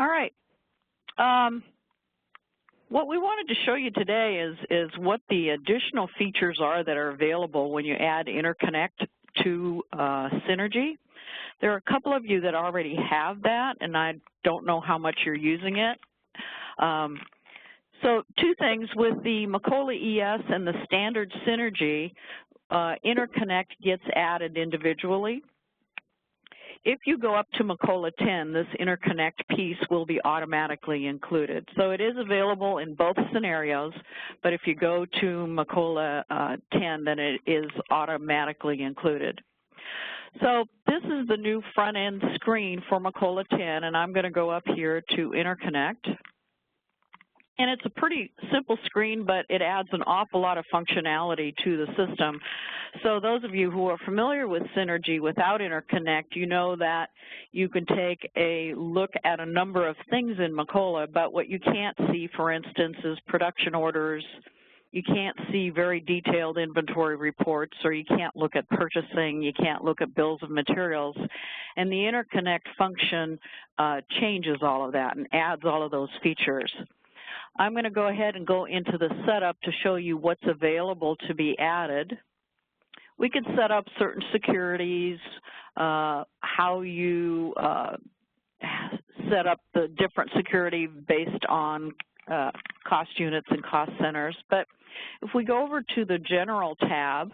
All right. What we wanted to show you today is what the additional features are that are available when you add Interconnect to Synergy. There are a couple of you that already have that, and I don't know how much you're using it. So two things with the Macola ES and the standard Synergy, Interconnect gets added individually. If you go up to Macola 10, this Interconnect piece will be automatically included. So it is available in both scenarios, but if you go to Macola 10, then it is automatically included. So this is the new front-end screen for Macola 10, and I'm going to go up here to Interconnect. And it's a pretty simple screen, but it adds an awful lot of functionality to the system. So those of you who are familiar with Synergy without Interconnect, you know that you can take a look at a number of things in Macola, but what you can't see, for instance, is production orders. You can't see very detailed inventory reports, or you can't look at purchasing, you can't look at bills of materials. And the Interconnect function changes all of that and adds all of those features. I'm going to go ahead and go into the setup to show you what's available to be added. We can set up certain securities, how you set up the different security based on cost units and cost centers. But if we go over to the General tab,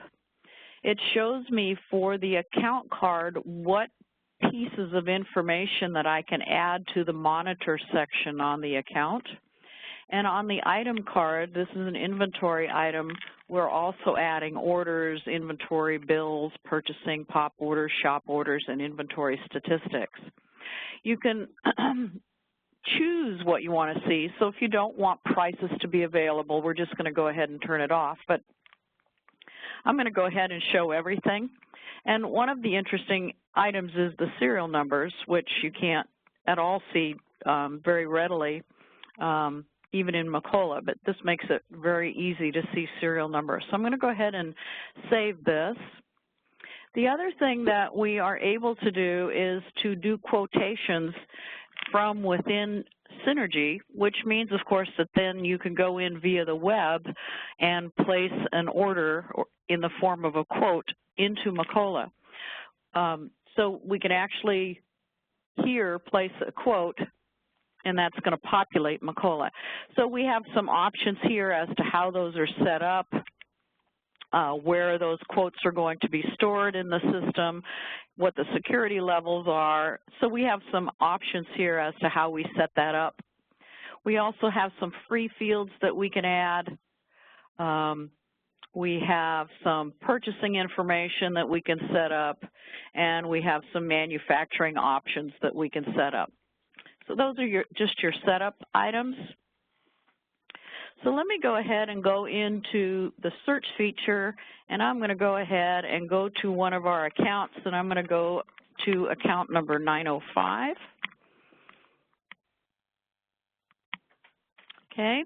it shows me for the account card what pieces of information that I can add to the monitor section on the account. And on the item card, this is an inventory item, we're also adding orders, inventory, bills, purchasing, pop orders, shop orders, and inventory statistics. You can choose what you want to see. So if you don't want prices to be available, we're just going to go ahead and turn it off. But I'm going to go ahead and show everything. And one of the interesting items is the serial numbers, which you can't at all see very readily. Even in Macola, but this makes it very easy to see serial numbers. So I'm going to go ahead and save this. The other thing that we are able to do is to do quotations from within Synergy, which means, of course, that then you can go in via the web and place an order in the form of a quote into Macola. So we can actually here place a quote, and that's going to populate Macola. So we have some options here as to how those are set up, where those quotes are going to be stored in the system, what the security levels are. So we have some options here as to how we set that up. We also have some free fields that we can add. We have some purchasing information that we can set up, and we have some manufacturing options that we can set up. So those are just your setup items. So let me go ahead and go into the search feature, and I'm going to go ahead and go to one of our accounts, and I'm going to go to account number 905. Okay,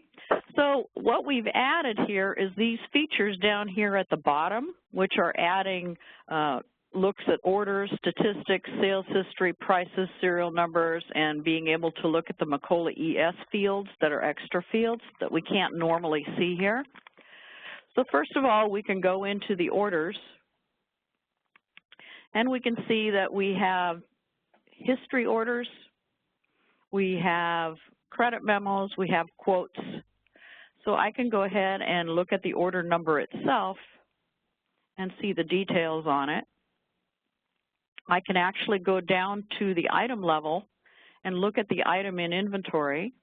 so what we've added here is these features down here at the bottom, which are adding looks at orders, statistics, sales history, prices, serial numbers, and being able to look at the Macola ES fields that are extra fields that we can't normally see here. So first of all, we can go into the orders, and we can see that we have history orders, we have credit memos, we have quotes. So I can go ahead and look at the order number itself and see the details on it. I can actually go down to the item level and look at the item in inventory,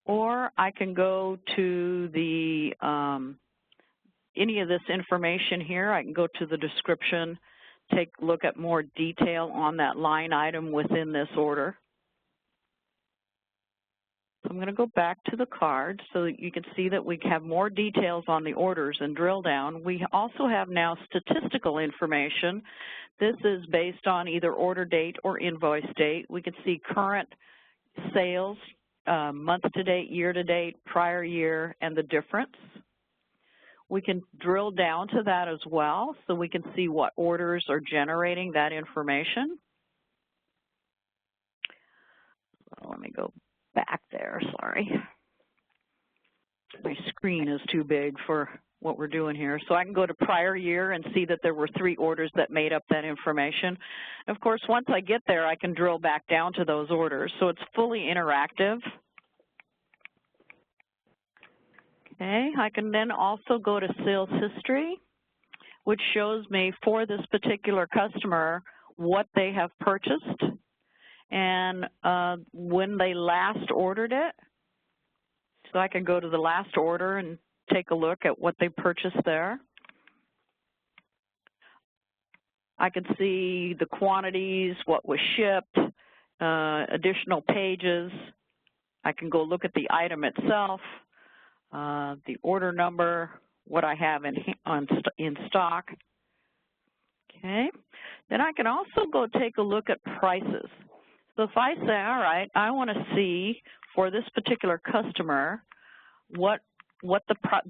or I can go to the any of this information here. I can go to the description, take a look at more detail on that line item within this order. I'm going to go back to the card so that you can see that we have more details on the orders and drill down. We also have now statistical information. This is based on either order date or invoice date. We can see current sales, month to date, year to date, prior year, and the difference. We can drill down to that as well so we can see what orders are generating that information. there, sorry. My screen is too big for what we're doing here. So I can go to prior year and see that there were 3 orders that made up that information. Of course, once I get there, I can drill back down to those orders. So it's fully interactive. Okay, I can then also go to sales history, which shows me for this particular customer what they have purchased and when they last ordered it. So I can go to the last order and take a look at what they purchased there. I can see the quantities, what was shipped, additional pages. I can go look at the item itself, the order number, what I have in stock. Okay. Then I can also go take a look at prices. So if I say, all right, I want to see for this particular customer what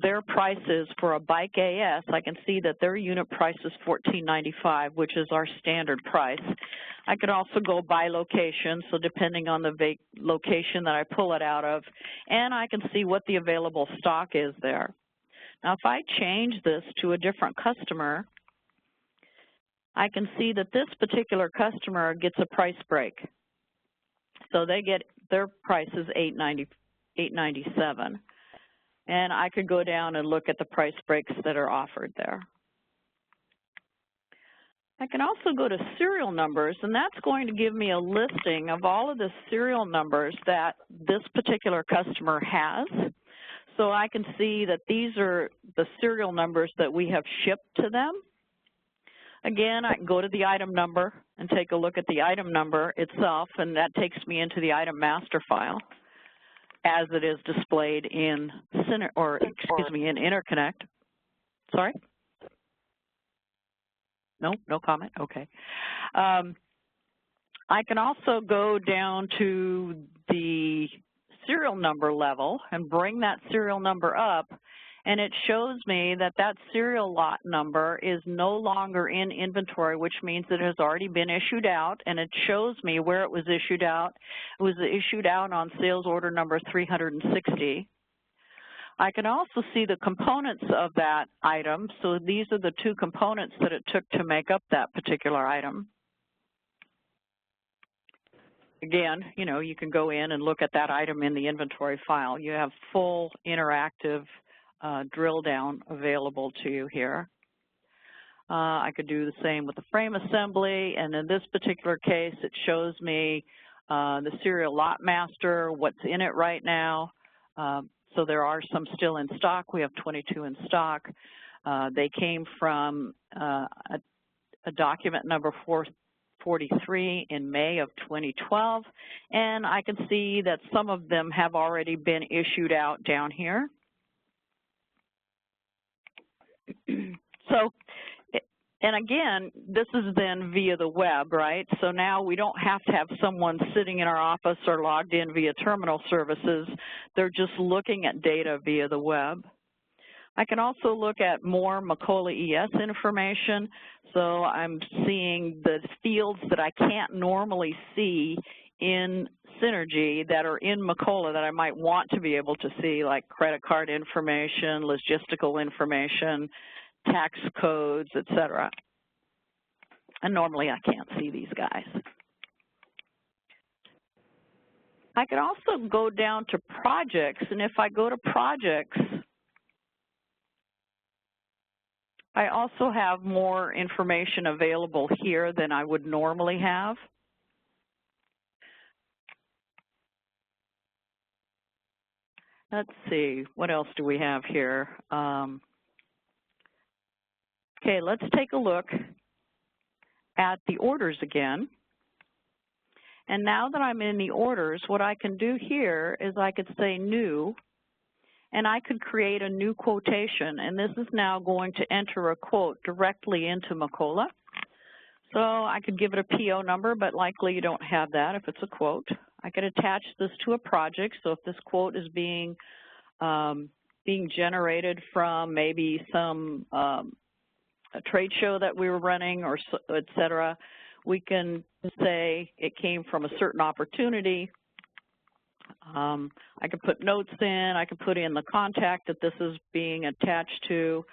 their price is for a bike AS, I can see that their unit price is $14.95, which is our standard price. I could also go by location, so depending on the location that I pull it out of, and I can see what the available stock is there. Now, if I change this to a different customer, I can see that this particular customer gets a price break. So they get, their price is $8.97. And I could go down and look at the price breaks that are offered there. I can also go to serial numbers, and that's going to give me a listing of all of the serial numbers that this particular customer has. So I can see that these are the serial numbers that we have shipped to them. Again, I can go to the item number and take a look at the item number itself, and that takes me into the item master file as it is displayed in in Interconnect. Sorry? No comment? Okay. I can also go down to the serial number level and bring that serial number up, and it shows me that that serial lot number is no longer in inventory, which means it has already been issued out, and it shows me where it was issued out. It was issued out on sales order number 360. I can also see the components of that item. So these are the 2 components that it took to make up that particular item. Again, you know, you can go in and look at that item in the inventory file. You have full interactive drill down available to you here. I could do the same with the frame assembly, and in this particular case, it shows me the serial lot master, what's in it right now. So there are some still in stock. We have 22 in stock. They came from a document number 443 in May of 2012, and I can see that some of them have already been issued out down here. So, and again, this is then via the web, right? So now we don't have to have someone sitting in our office or logged in via terminal services. They're just looking at data via the web. I can also look at more Macola ES information. So I'm seeing the fields that I can't normally see in Synergy that are in Macola that I might want to be able to see, like credit card information, logistical information, tax codes, etc. And normally I can't see these guys. I could also go down to projects, and if I go to projects, I also have more information available here than I would normally have. Let's see, what else do we have here? Okay, let's take a look at the orders again. And now that I'm in the orders, what I can do here is I could say new, and I could create a new quotation, and this is now going to enter a quote directly into Macola. So I could give it a PO number, but likely you don't have that if it's a quote. I could attach this to a project, so if this quote is being generated from maybe some a trade show that we were running or et cetera, we can say it came from a certain opportunity. I could put notes in, I could put in the contact that this is being attached to,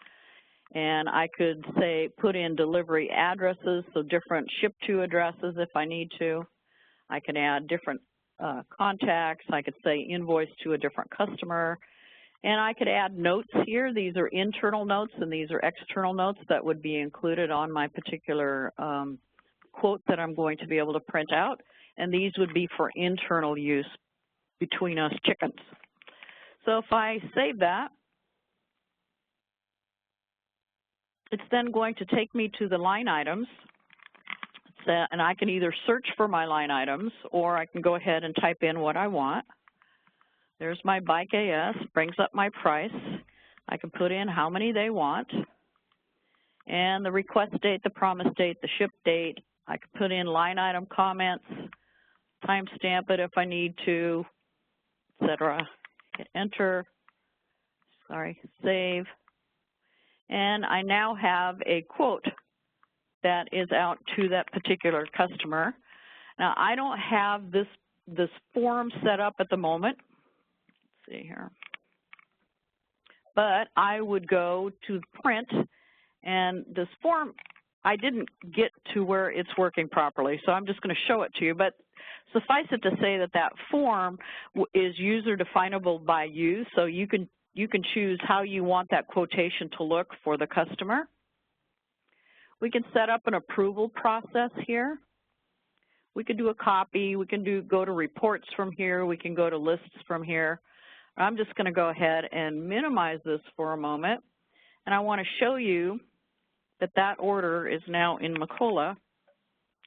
and I could say put in delivery addresses, so different ship-to addresses if I need to. I can add different contacts. I could say invoice to a different customer. And I could add notes here. These are internal notes and these are external notes that would be included on my particular quote that I'm going to be able to print out. And these would be for internal use between us chickens. So if I save that, it's then going to take me to the line items. And I can either search for my line items or I can go ahead and type in what I want. There's my bike AS, brings up my price. I can put in how many they want. And the request date, the promise date, the ship date. I can put in line item comments, timestamp it if I need to, etc. Hit enter, save. And I now have a quote that is out to that particular customer. Now, I don't have this form set up at the moment. Let's see here. But I would go to print, and this form, I didn't get to where it's working properly, so I'm just going to show it to you. But suffice it to say that that form is user definable by you, so you can choose how you want that quotation to look for the customer. We can set up an approval process here. We can do a copy. We can go to reports from here. We can go to lists from here. I'm just going to go ahead and minimize this for a moment. And I want to show you that that order is now in Macola,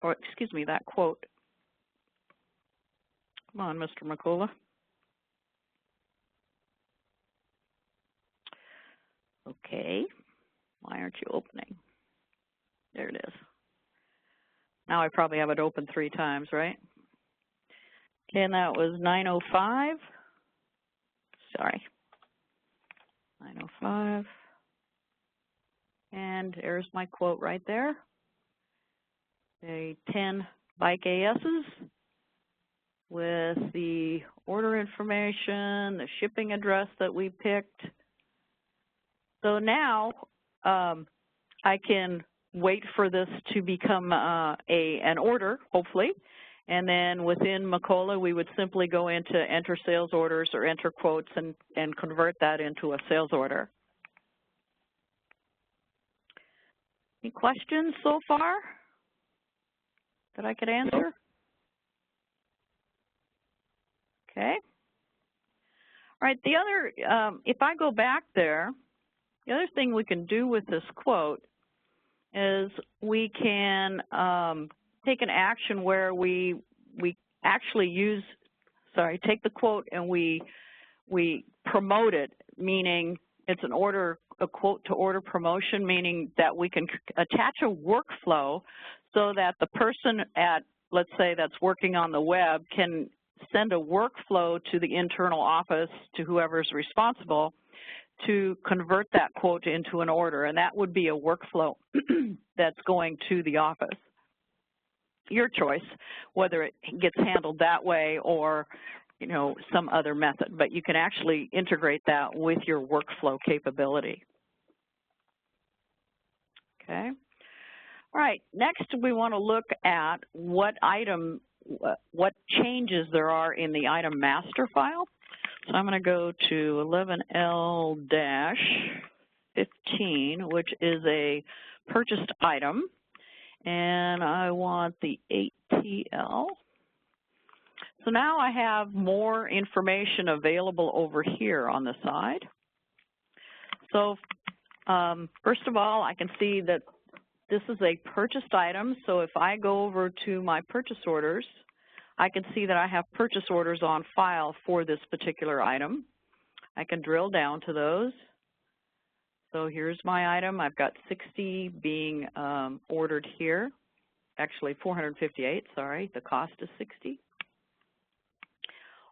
or excuse me, that quote. Come on, Mr. Macola. Okay. Why aren't you opening? There it is. Now I probably have it open 3 times, right? Okay, and that was 905. Sorry. 905. And there's my quote right there. The 10 bike ASs with the order information, the shipping address that we picked. So now I can wait for this to become an order, hopefully, and then within Macola we would simply go into enter sales orders or enter quotes and convert that into a sales order. Any questions so far that I could answer? Okay. All right, the other, if I go back there, the other thing we can do with this quote is we can take an action where we actually take the quote and we promote it, meaning it's a quote to order promotion, meaning that we can attach a workflow so that the person let's say, that's working on the web can send a workflow to the internal office, to whoever's responsible, to convert that quote into an order, and that would be a workflow that's going to the office. Your choice, whether it gets handled that way or, you know, some other method, but you can actually integrate that with your workflow capability. Okay. All right, next we want to look at what changes there are in the item master file. So I'm going to go to 11L-15, which is a purchased item, and I want the 8TL. So now I have more information available over here on the side. So first of all, I can see that this is a purchased item, so if I go over to my purchase orders, I can see that I have purchase orders on file for this particular item. I can drill down to those. So here's my item. I've got 60 being ordered here. Actually 458, sorry, the cost is 60.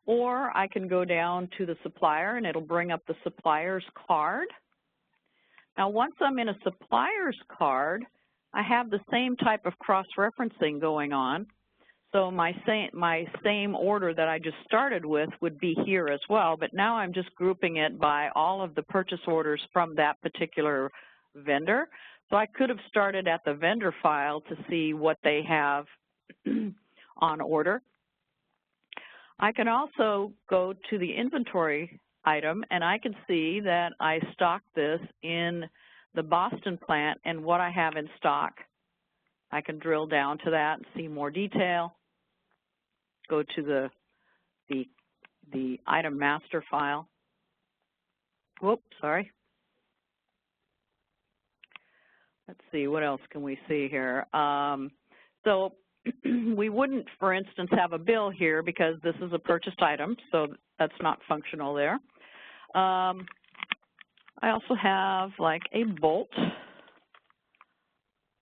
Or I can go down to the supplier and it'll bring up the supplier's card. Now once I'm in a supplier's card, I have the same type of cross-referencing going on. So my same order that I just started with would be here as well, but now I'm just grouping it by all of the purchase orders from that particular vendor. So I could have started at the vendor file to see what they have on order. I can also go to the inventory item, and I can see that I stocked this in the Boston plant and what I have in stock. I can drill down to that and see more detail. Go to the item master file. Whoops, sorry. Let's see, what else can we see here? So we wouldn't, for instance, have a bill here because this is a purchased item, so that's not functional there. I also have like a bolt,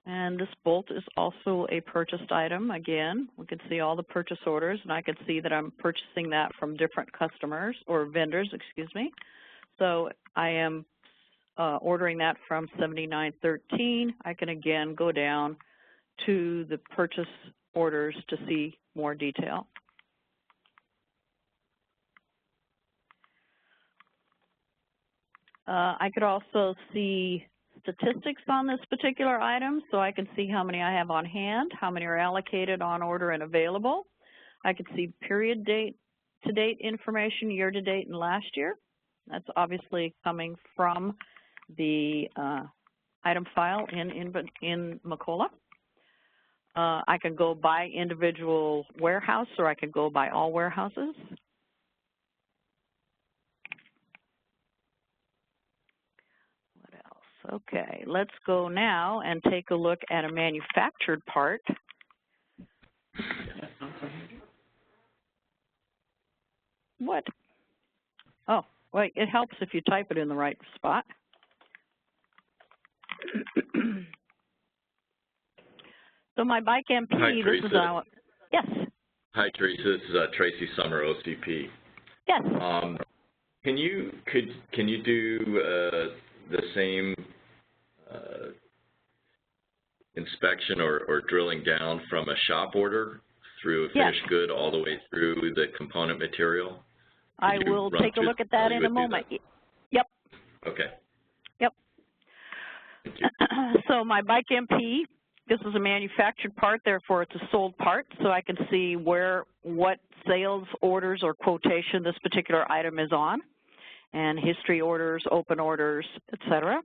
and this bolt is also a purchased item. Again, we can see all the purchase orders, and I can see that I'm purchasing that from different customers or vendors, excuse me. So I am ordering that from 7913. I can again go down to the purchase orders to see more detail. I could also see statistics on this particular item, so I can see how many I have on hand, how many are allocated, on order, and available. I could see period date to date information, year to date and last year. That's obviously coming from the item file in Macola. I can go by individual warehouse, or I can go by all warehouses. What else? Okay, let's go now and take a look at a manufactured part. What? Oh, wait, it helps if you type it in the right spot. So my bike MP, Hi, this is our, yes. Hi, Teresa. This is Tracy Summer, OCP. Yes. Can you do the same inspection or drilling down from a shop order through a finished good all the way through the component material? I will take a look at that in a moment. Yep. Okay. Yep. So my bike MP, this is a manufactured part, therefore it's a sold part, so I can see what sales orders or quotation this particular item is on, and history orders, open orders, etc.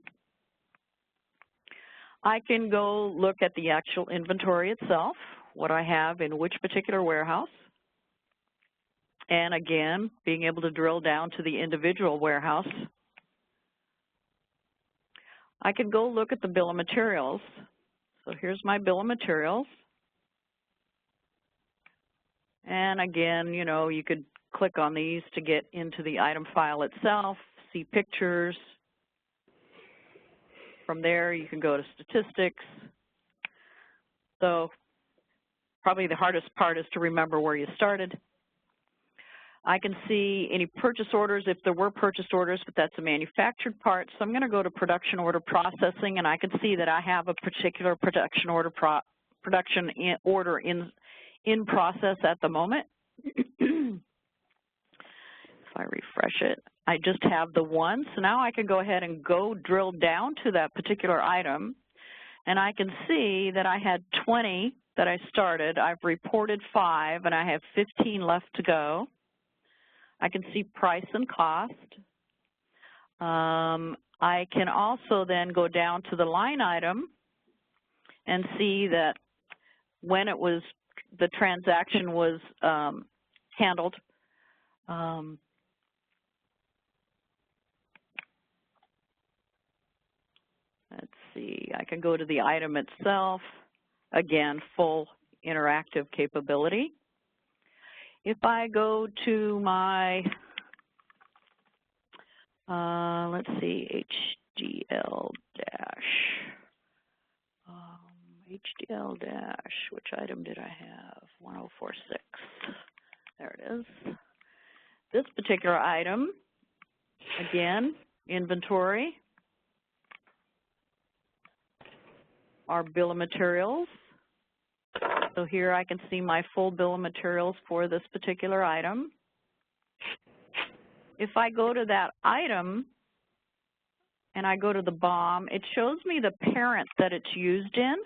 I can go look at the actual inventory itself, what I have in which particular warehouse, and again, being able to drill down to the individual warehouse. I can go look at the bill of materials. So here's my bill of materials. And again, you know, you could click on these to get into the item file itself, see pictures. From there, you can go to statistics. So probably the hardest part is to remember where you started. I can see any purchase orders if there were purchase orders, but that's a manufactured part. So I'm going to go to production order processing, and I can see that I have a particular production order in process at the moment. If I refresh it, I just have the one. So now I can go ahead and go drill down to that particular item, and I can see that I had 20 that I started. I've reported 5, and I have 15 left to go. I can see price and cost. I can also then go down to the line item and see that when it was, the transaction was handled. Let's see, I can go to the item itself. Again, full interactive capability. If I go to my, let's see, HDL dash, which item did I have? 1046. There it is. This particular item, again, inventory, our bill of materials, So here I can see my full bill of materials for this particular item. If I go to that item and I go to the BOM, it shows me the parent that it's used in.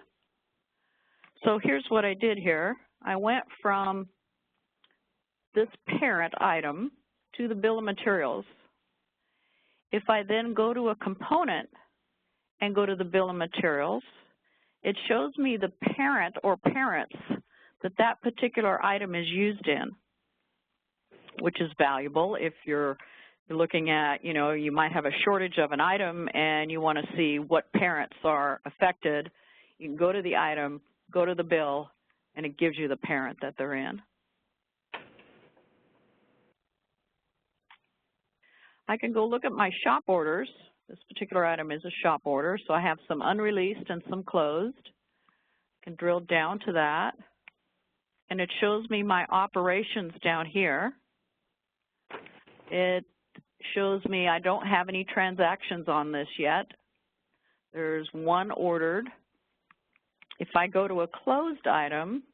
So here's what I did here. I went from this parent item to the bill of materials. If I then go to a component and go to the bill of materials, it shows me the parent or parents that that particular item is used in, which is valuable if you're looking at, you know, you might have a shortage of an item and you want to see what parents are affected. You can go to the item, go to the bill, and it gives you the parent that they're in. I can go look at my shop orders. This particular item is a shop order, so I have some unreleased and some closed. I can drill down to that, and it shows me my operations down here. It shows me I don't have any transactions on this yet. There's one ordered. If I go to a closed item,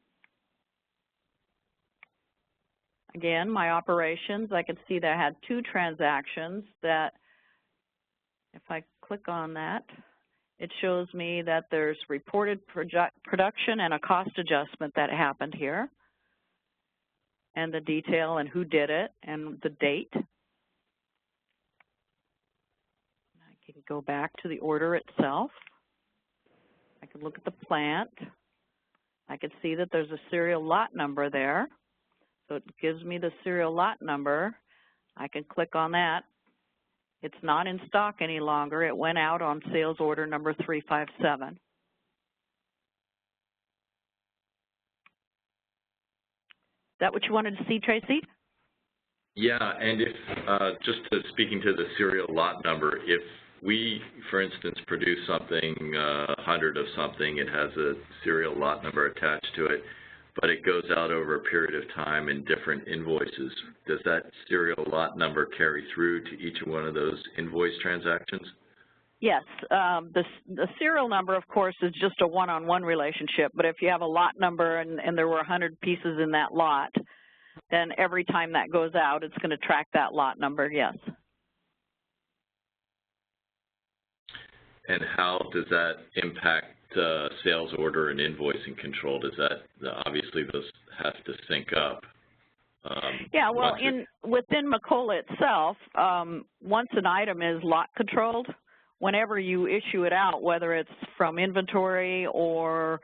again, my operations, I can see that I had 2 transactions that, if I click on that, it shows me that there's reported production and a cost adjustment that happened here, and the detail and who did it and the date. I can go back to the order itself. I can look at the plant. I can see that there's a serial lot number there. So it gives me the serial lot number. I can click on that. It's not in stock any longer. It went out on sales order number 357. Is that what you wanted to see, Tracy? Yeah, and if, just speaking to the serial lot number, if we, for instance, produce something, 100 of something, it has a serial lot number attached to it, but it goes out over a period of time in different invoices. Does that serial lot number carry through to each one of those invoice transactions? Yes. The serial number, of course, is just a one-on-one relationship, but if you have a lot number and there were 100 pieces in that lot, then every time that goes out, it's going to track that lot number, yes. And how does that impact sales order and invoicing control? Does that, obviously those have to sync up. Yeah, well, within Macola itself, once an item is lot controlled, whenever you issue it out, whether it's from inventory or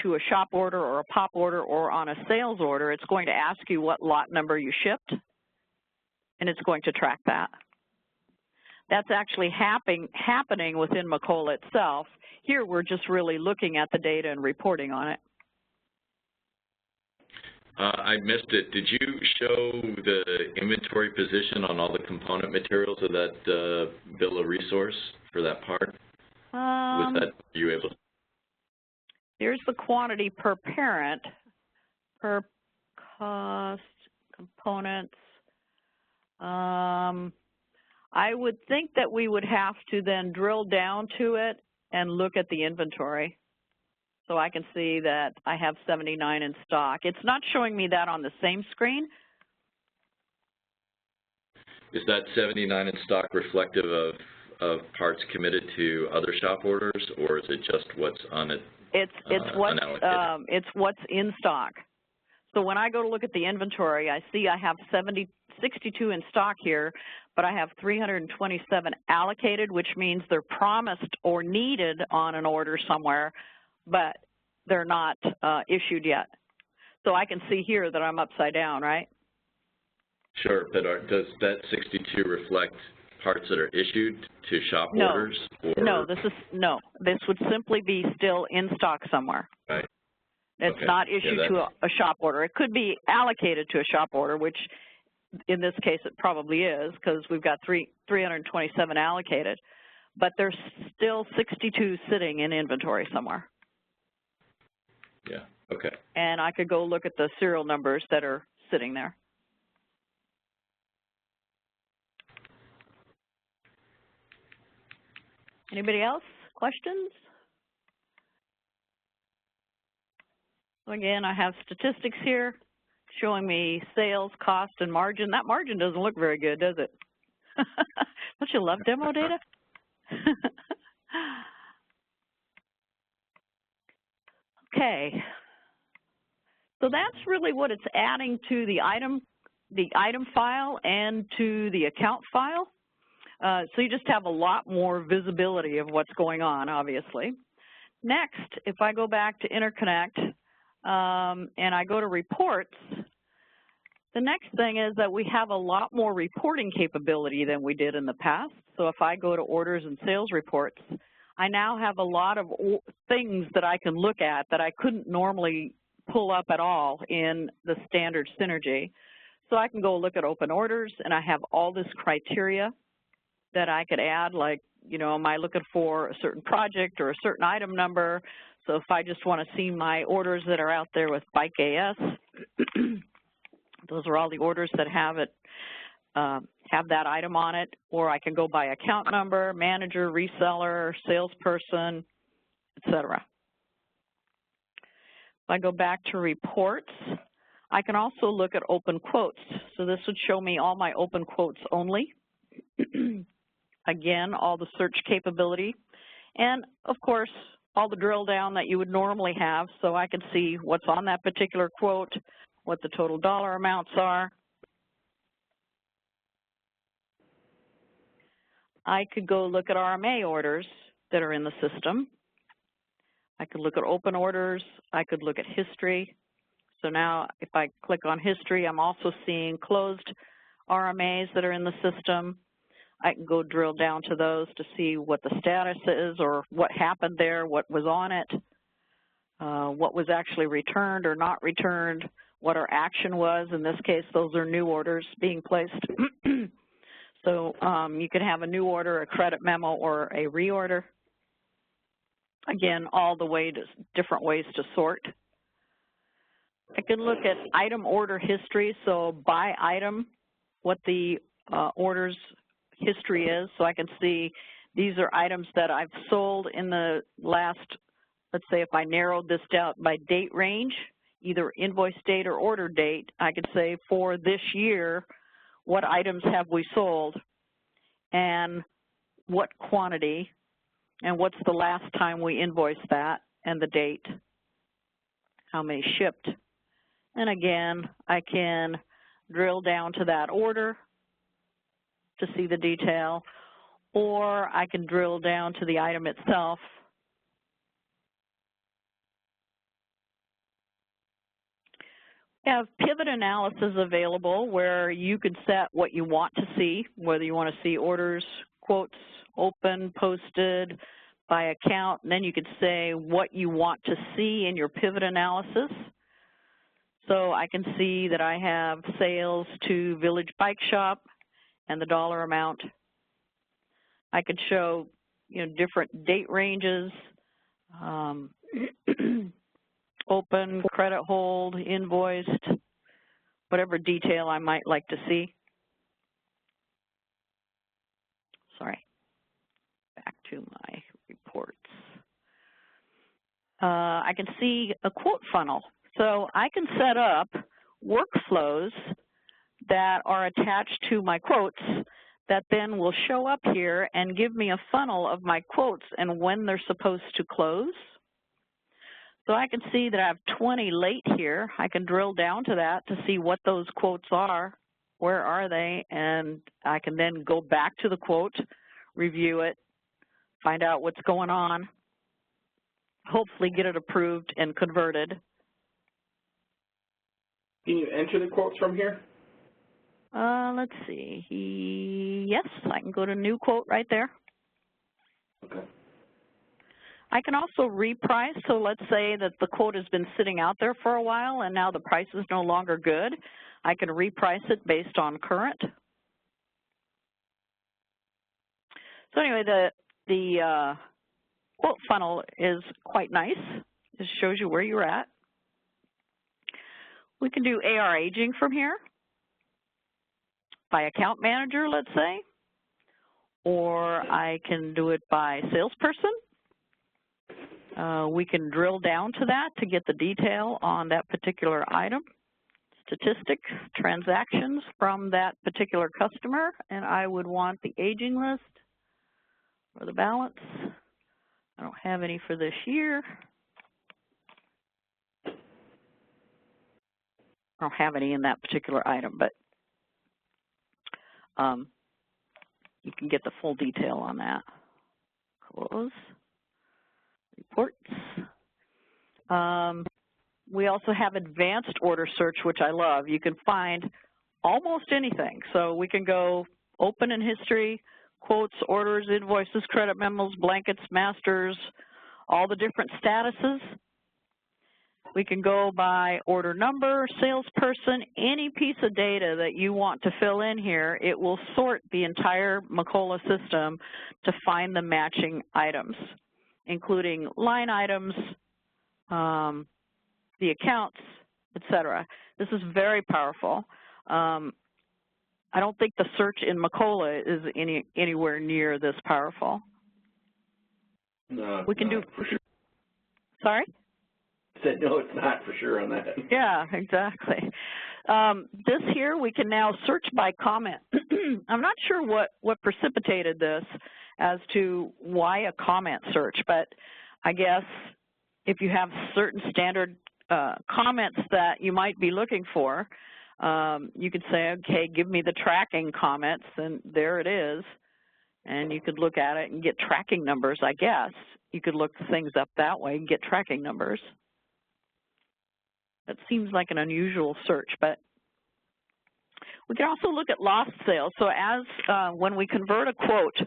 to a shop order or a pop order or on a sales order, it's going to ask you what lot number you shipped, and it's going to track that. That's actually happening within Macola itself. Here, we're just really looking at the data and reporting on it. I missed it. Did you show the inventory position on all the component materials of that bill of resource for that part? Was that, were you able to? Here's the quantity per parent, per cost, components. I would think that we would have to then drill down to it and look at the inventory. So I can see that I have 79 in stock. It's not showing me that on the same screen. Is that 79 in stock reflective of parts committed to other shop orders, or is it just what's on it? It's what's in stock. So when I go to look at the inventory, I see I have 62 in stock here, but I have 327 allocated, which means they're promised or needed on an order somewhere, but they're not issued yet. So I can see here that I'm upside down, right? Sure, but does that 62 reflect parts that are issued to shop orders? Or? No, this would simply be still in stock somewhere. Right. It's not issued to a shop order. It could be allocated to a shop order, which in this case it probably is because we've got 327 allocated, but there's still 62 sitting in inventory somewhere. Yeah, okay. And I could go look at the serial numbers that are sitting there. Anybody else? Questions? So again, I have statistics here showing me sales, cost, and margin. That margin doesn't look very good, does it? Don't you love demo data? Okay. So that's really what it's adding to the item file and to the account file. So you just have a lot more visibility of what's going on, obviously. Next, if I go back to Interconnect and I go to reports, the next thing is that we have a lot more reporting capability than we did in the past. So if I go to orders and sales reports, I now have a lot of things that I can look at that I couldn't normally pull up at all in the standard Synergy. So I can go look at open orders, and I have all this criteria that I could add, like, you know, am I looking for a certain project or a certain item number? So if I just want to see my orders that are out there with Bike AS, those are all the orders that have it, have that item on it, or I can go by account number, manager, reseller, salesperson, etc. If I go back to reports, I can also look at open quotes. So this would show me all my open quotes only. Again, all the search capability. And of course, all the drill down that you would normally have, so I can see what's on that particular quote, what the total dollar amounts are. I could go look at RMA orders that are in the system. I could look at open orders. I could look at history. So now if I click on history, I'm also seeing closed RMAs that are in the system. I can go drill down to those to see what the status is or what happened there, what was on it, what was actually returned or not returned, what our action was. In this case, those are new orders being placed. So you could have a new order, a credit memo, or a reorder. Again, all the way to different ways to sort. I can look at item order history, so by item, what the order's history is. So I can see these are items that I've sold in the last, let's say if I narrowed this down by date range, either invoice date or order date, I could say for this year, what items have we sold and what quantity and what's the last time we invoiced that and the date, how many shipped. And again, I can drill down to that order to see the detail, or I can drill down to the item itself. We have pivot analysis available where you could set what you want to see, whether you want to see orders, quotes, open, posted, by account, and then you could say what you want to see in your pivot analysis. So I can see that I have sales to Village Bike Shop and the dollar amount. I could show, you know, different date ranges, open, credit hold, invoiced, whatever detail I might like to see. Sorry, back to my reports. I can see a quote funnel. So I can set up workflows that are attached to my quotes that then will show up here and give me a funnel of my quotes and when they're supposed to close. So I can see that I have 20 late here. I can drill down to that to see what those quotes are, where are they, and I can then go back to the quote, review it, find out what's going on, hopefully get it approved and converted. Can you enter the quotes from here? Let's see. Yes, I can go to new quote right there. Okay. I can also reprice. So let's say that the quote has been sitting out there for a while and now the price is no longer good. I can reprice it based on current. So anyway, the quote funnel is quite nice. It shows you where you're at. We can do AR aging from here by account manager, let's say, or I can do it by salesperson. We can drill down to that to get the detail on that particular item, statistics, transactions from that particular customer, and I would want the aging list or the balance. I don't have any for this year. I don't have any in that particular item, but you can get the full detail on that. Close. Reports. We also have advanced order search, which I love. You can find almost anything. So we can go open in history, quotes, orders, invoices, credit memos, blankets, masters, all the different statuses. We can go by order number, salesperson, any piece of data that you want to fill in here. It will sort the entire Macola system to find the matching items, including line items, the accounts, etc. This is very powerful. I don't think the search in Macola is anywhere near this powerful. No, we can do. For sure. Sorry? I said no, it's not for sure on that. Yeah, exactly. This here, we can now search by comment. I'm not sure what precipitated this as to why a comment search, but I guess if you have certain standard comments that you might be looking for, you could say, okay, give me the tracking comments, and there it is. And you could look at it and get tracking numbers, I guess. You could look things up that way and get tracking numbers. That seems like an unusual search, but we can also look at lost sales. So as when we convert a quote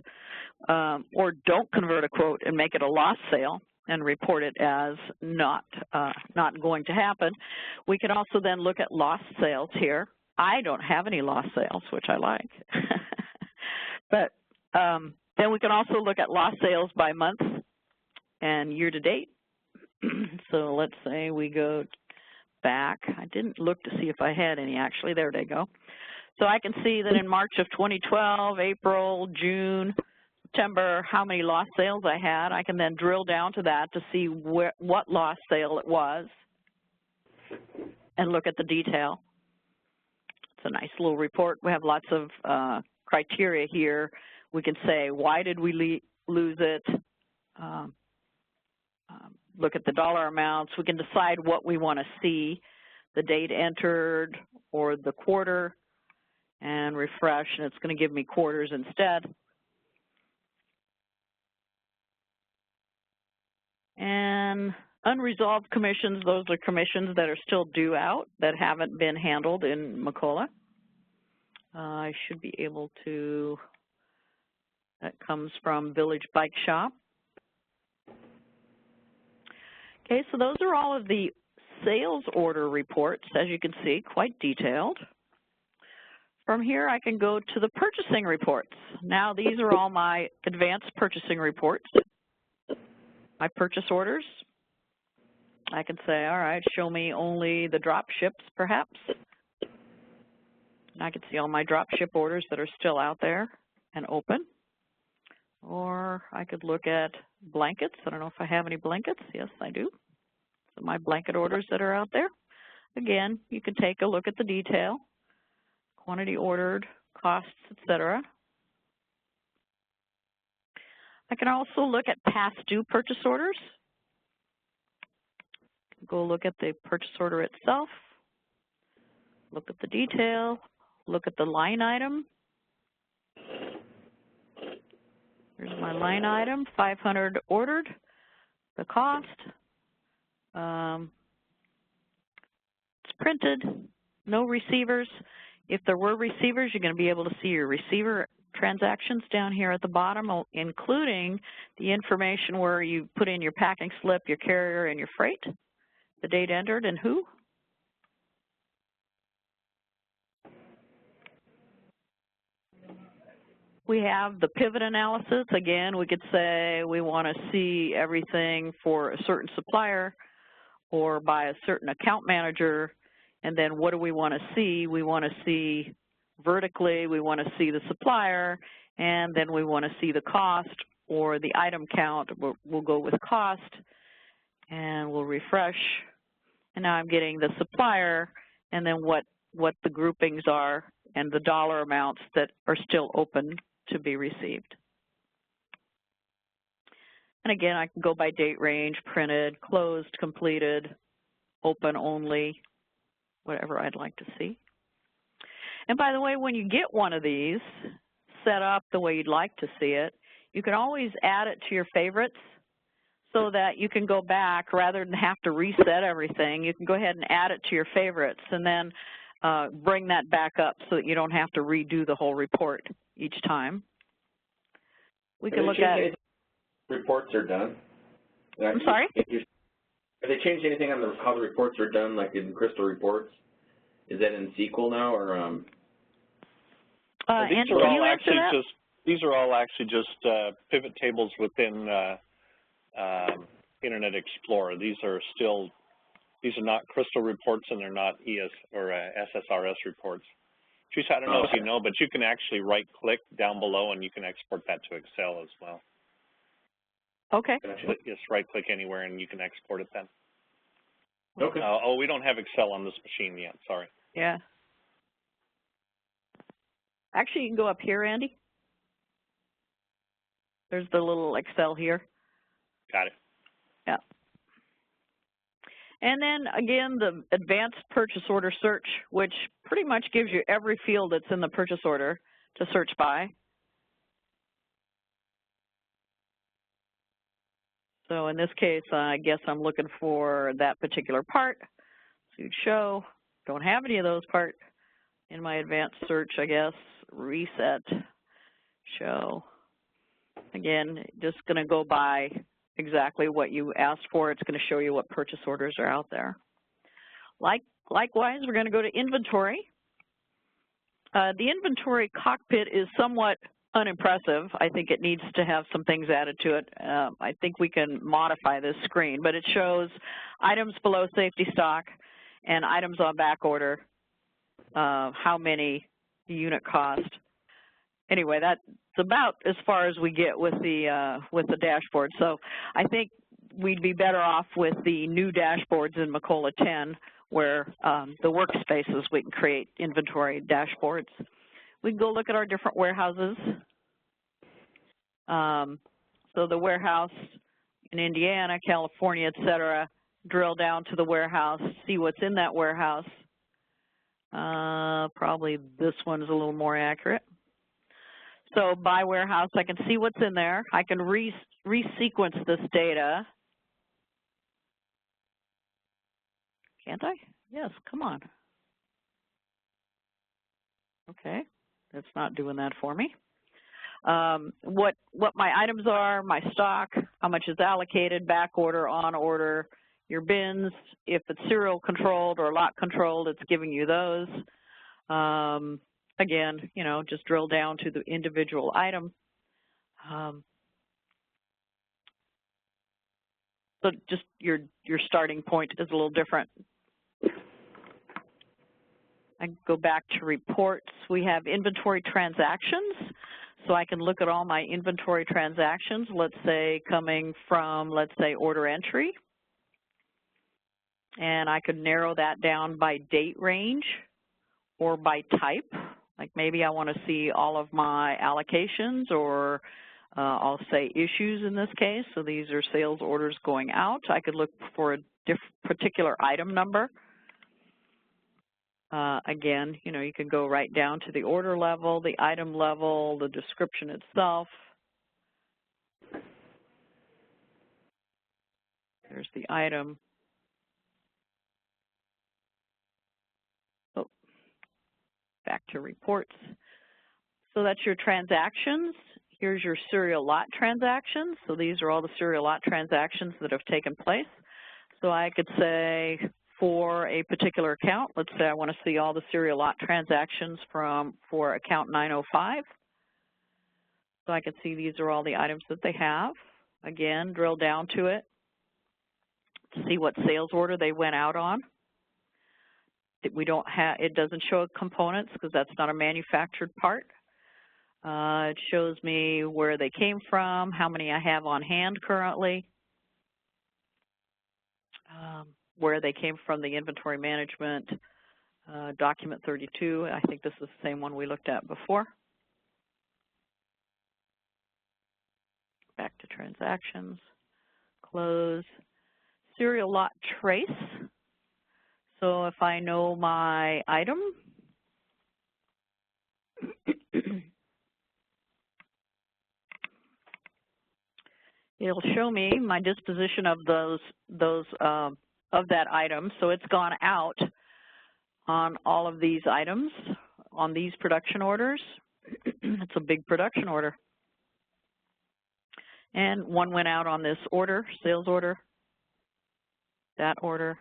or don't convert a quote and make it a lost sale and report it as not going to happen, we can also then look at lost sales here. I don't have any lost sales, which I like. But then we can also look at lost sales by month and year to date. So let's say we go back. I didn't look to see if I had any, actually. There they go. So I can see that in March of 2012, April, June, September, how many lost sales I had. I can then drill down to that to see what lost sale it was and look at the detail. It's a nice little report. We have lots of criteria here. We can say, why did we lose it? Look at the dollar amounts. We can decide what we want to see, the date entered or the quarter, and refresh, and it's going to give me quarters instead. And unresolved commissions, those are commissions that are still due out that haven't been handled in Macola. I should be able to, that comes from Village Bike Shop. Okay, so those are all of the sales order reports, as you can see, quite detailed. From here, I can go to the purchasing reports. Now, these are all my advanced purchasing reports. My purchase orders. I can say, all right, show me only the drop ships, perhaps. And I can see all my drop ship orders that are still out there and open. Or I could look at blankets. I don't know if I have any blankets. Yes, I do. So my blanket orders that are out there. Again, you can take a look at the detail, quantity ordered, costs, etc. I can also look at past due purchase orders. Go look at the purchase order itself, look at the detail, look at the line item. Here's my line item, 500 ordered, the cost. It's printed, no receivers. If there were receivers, you're going to be able to see your receiver transactions down here at the bottom, including the information where you put in your packing slip, your carrier, and your freight, the date entered, and who. We have the pivot analysis. Again, we could say we want to see everything for a certain supplier or by a certain account manager, and then what do we want to see? We want to see vertically, we want to see the supplier, and then we want to see the cost or the item count. We'll go with cost, And we'll refresh. And now I'm getting the supplier and then what the groupings are and the dollar amounts that are still open to be received. And again, I can go by date range, printed, closed, completed, open only, whatever I'd like to see. And by the way, when you get one of these set up the way you'd like to see it, you can always add it to your favorites so that you can go back rather than have to reset everything. You can go ahead and add it to your favorites and then bring that back up so that you don't have to redo the whole report each time. We can look at reports are done. I'm sorry? Have they changed anything on how the reports are done, like in Crystal reports? Is that in SQL now, or Andy, can you answer that? These are all actually just pivot tables within Internet Explorer. These are not Crystal reports, and they're not ES or SSRS reports. Teresa, I don't know if you know, but you can actually right-click down below, and you can export that to Excel as well. Okay. Just right-click anywhere, and you can export it then. Okay. Oh, we don't have Excel on this machine yet. Sorry. Yeah. Actually, you can go up here, Andy. There's the little Excel here. Got it. Yeah. And then, again, the advanced purchase order search, which pretty much gives you every field that's in the purchase order to search by. So in this case, I guess I'm looking for that particular part. So you'd show, don't have any of those parts in my advanced search, I guess. Reset, show. Again, just going to go by exactly what you asked for. It's going to show you what purchase orders are out there. Likewise, we're going to go to inventory. The inventory cockpit is somewhat unimpressive. I think it needs to have some things added to it. I think we can modify this screen, but it shows items below safety stock and items on back order, how many, the unit cost. Anyway, that's about as far as we get with the dashboard. So I think we'd be better off with the new dashboards in Macola 10, where the workspaces, we can create inventory dashboards. We can go look at our different warehouses. So the warehouse in Indiana, California, et cetera, drill down to the warehouse, see what's in that warehouse. Probably this one's a little more accurate. So by warehouse, I can see what's in there. I can resequence this data. Can't I? Yes, come on. Okay, that's not doing that for me. What my items are, my stock, how much is allocated, back order, on order, your bins. If it's serial controlled or lot controlled, it's giving you those. Again, you know, just drill down to the individual item. So just your starting point is a little different. I go back to reports. We have inventory transactions. So I can look at all my inventory transactions, let's say coming from, let's say, order entry. And I could narrow that down by date range or by type. Like maybe I want to see all of my allocations, or I'll say issues in this case. So these are sales orders going out. I could look for a particular item number. Again, you know, you can go right down to the order level, the item level, the description itself. There's the item. Oh, back to reports. So that's your transactions. Here's your serial lot transactions. So these are all the serial lot transactions that have taken place. So I could say, for a particular account, let's say I want to see all the serial lot transactions for account 905. So I can see these are all the items that they have. Again, drill down to it to see what sales order they went out on. We don't have, it doesn't show components because that's not a manufactured part. It shows me where they came from, how many I have on hand currently. where they came from, the inventory management, document 32. I think this is the same one we looked at before. Back to transactions, close, serial lot trace. So if I know my item, it'll show me my disposition of of that item. So it's gone out on all of these items, on these production orders. It's a big production order. And one went out on this order, sales order, that order.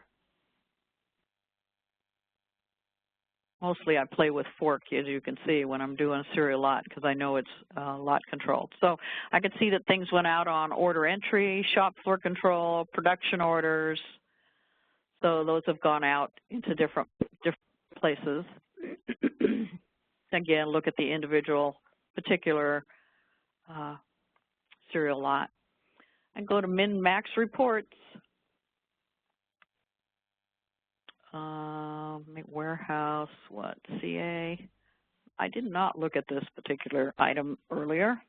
Mostly I play with fork, as you can see, when I'm doing a serial lot, because I know it's lot controlled. So I can see that things went out on order entry, shop floor control, production orders. So those have gone out into different places. Again, look at the individual particular serial lot. And go to min-max reports. Warehouse, what, CA? I did not look at this particular item earlier.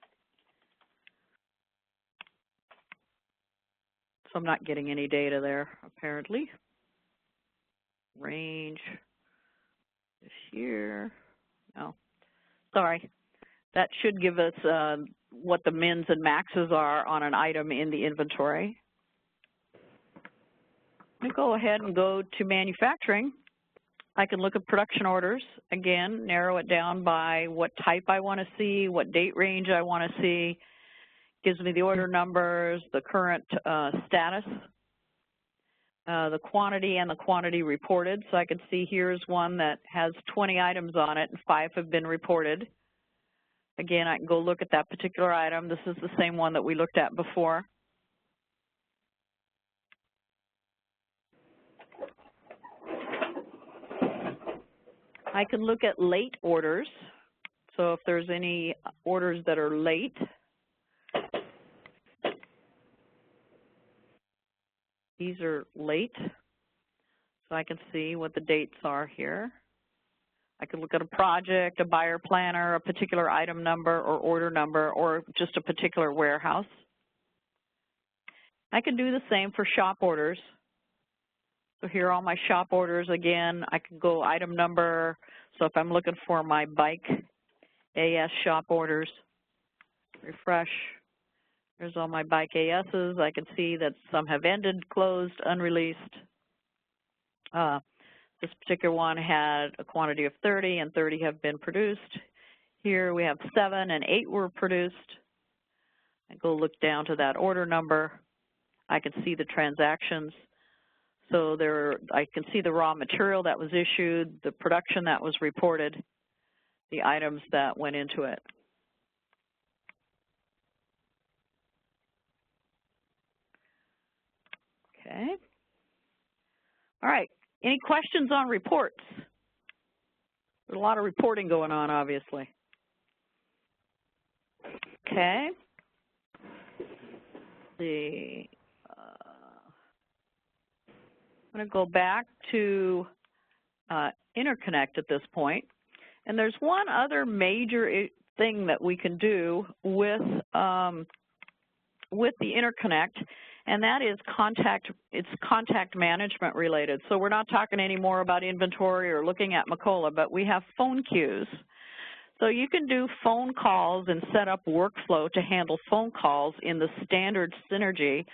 So I'm not getting any data there, apparently. Range this year. No, sorry. That should give us what the mins and maxes are on an item in the inventory. Let me go ahead and go to manufacturing. I can look at production orders. Again, narrow it down by what type I want to see, what date range I want to see. Gives me the order numbers, the current status, the quantity and the quantity reported. So I can see here's one that has 20 items on it and 5 have been reported. Again, I can go look at that particular item. This is the same one that we looked at before. I can look at late orders. So if there's any orders that are late, these are late. So I can see what the dates are here. I could look at a project, a buyer planner, a particular item number or order number, or just a particular warehouse. I can do the same for shop orders. So here are all my shop orders. Again, I can go item number. So if I'm looking for my bike AS shop orders, refresh. There's all my bike ASs. I can see that some have ended, closed, unreleased. This particular one had a quantity of 30 and 30 have been produced. Here we have 7 and 8 were produced. I go look down to that order number. I can see the transactions. So I can see the raw material that was issued, the production that was reported, the items that went into it. Okay. All right. Any questions on reports? There's a lot of reporting going on, obviously. Okay. I'm going to go back to Interconnect at this point. And there's one other major thing that we can do with the Interconnect, and that is contact management related. So we're not talking anymore about inventory or looking at Macola, but we have phone queues. So you can do phone calls and set up workflow to handle phone calls in the standard Synergy,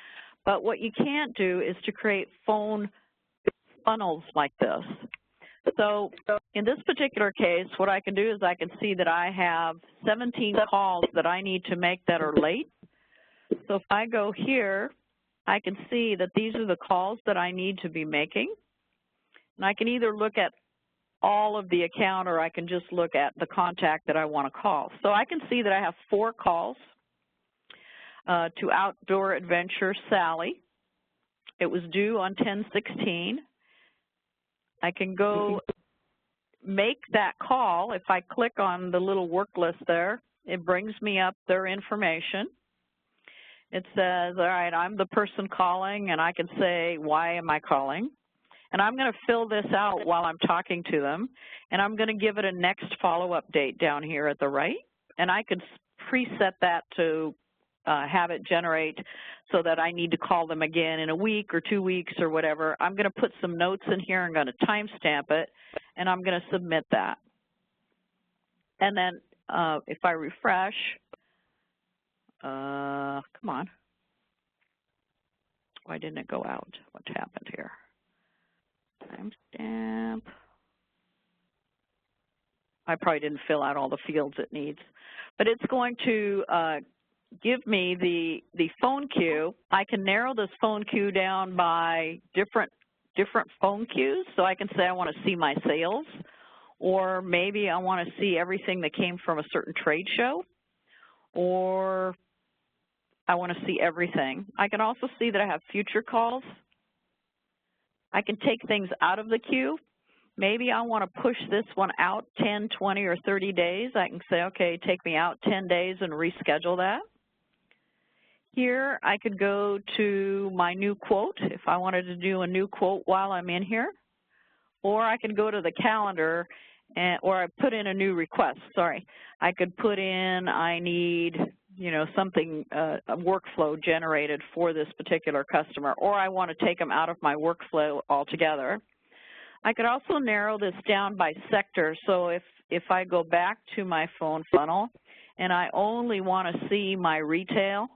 but what you can't do is to create phone funnels like this. So in this particular case, what I can do is I can see that I have 17 calls that I need to make that are late. So if I go here, I can see that these are the calls that I need to be making. And I can either look at all of the account or I can just look at the contact that I want to call. So I can see that I have 4 calls to Outdoor Adventure Sally. It was due on 10/16. I can go make that call. If I click on the little work list there, it brings me up their information. It says, all right, I'm the person calling, and I can say, why am I calling? And I'm going to fill this out while I'm talking to them, and I'm going to give it a next follow-up date down here at the right, and I could preset that to have it generate so that I need to call them again in a week or 2 weeks or whatever. I'm going to put some notes in here. I'm going to timestamp it, and I'm going to submit that. And then if I refresh, come on. Why didn't it go out? What happened here? Timestamp. I probably didn't fill out all the fields it needs. But it's going to give me the phone queue. I can narrow this phone queue down by different phone queues. So I can say I want to see my sales, or maybe I want to see everything that came from a certain trade show, or I want to see everything. I can also see that I have future calls. I can take things out of the queue. Maybe I want to push this one out 10, 20, or 30 days. I can say, okay, take me out 10 days and reschedule that. Here, I could go to my new quote if I wanted to do a new quote while I'm in here. Or I could go to the calendar, or I put in a new request, sorry. I could put in, I need, you know, something, a workflow generated for this particular customer, or I want to take them out of my workflow altogether. I could also narrow this down by sector. So if I go back to my phone funnel and I only want to see my retail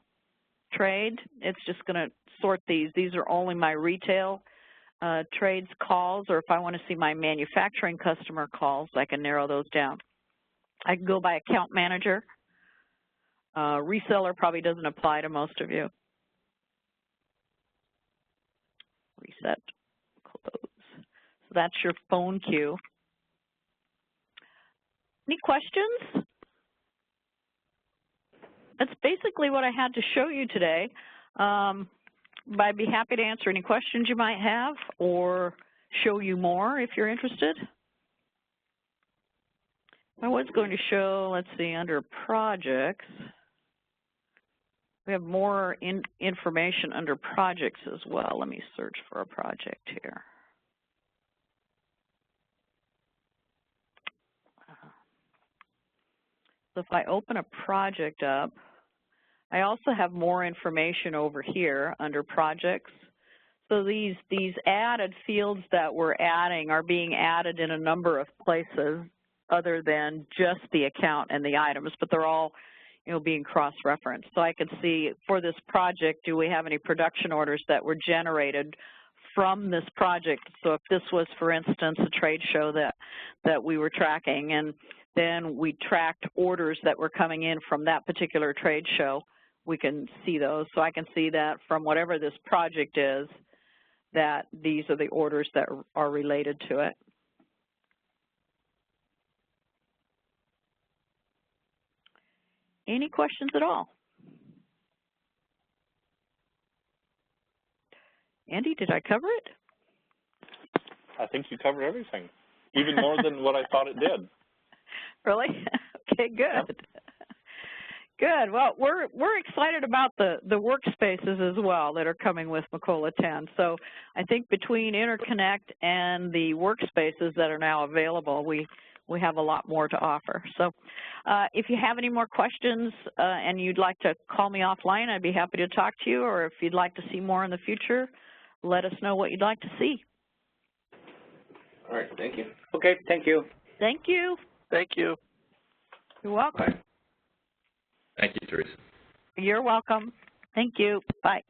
trade, it's just going to sort these. These are only my retail trades calls, or if I want to see my manufacturing customer calls, I can narrow those down. I can go by account manager. Reseller probably doesn't apply to most of you. Reset, close. So that's your phone queue. Any questions? That's basically what I had to show you today. But I'd be happy to answer any questions you might have or show you more if you're interested. I was going to show, let's see, under projects. We have more information under projects as well. Let me search for a project here. So if I open a project up, I also have more information over here under projects. So these added fields that we're adding are being added in a number of places other than just the account and the items, but they're all, you know, being cross-referenced. So I could see for this project, do we have any production orders that were generated from this project? So if this was, for instance, a trade show that we were tracking, and then we tracked orders that were coming in from that particular trade show, we can see those. So I can see that from whatever this project is, that these are the orders that are related to it. Any questions at all? Andy, did I cover it? I think you covered everything, even more than what I thought it did. Really? Okay, good. Yep. Good. Well, we're excited about the workspaces as well that are coming with Macola 10. So I think between Interconnect and the workspaces that are now available, we have a lot more to offer. So if you have any more questions and you'd like to call me offline, I'd be happy to talk to you, or if you'd like to see more in the future, let us know what you'd like to see. All right, thank you. Okay, thank you. Thank you. Thank you. You're welcome. Bye. Thank you, Teresa. You're welcome. Thank you. Bye.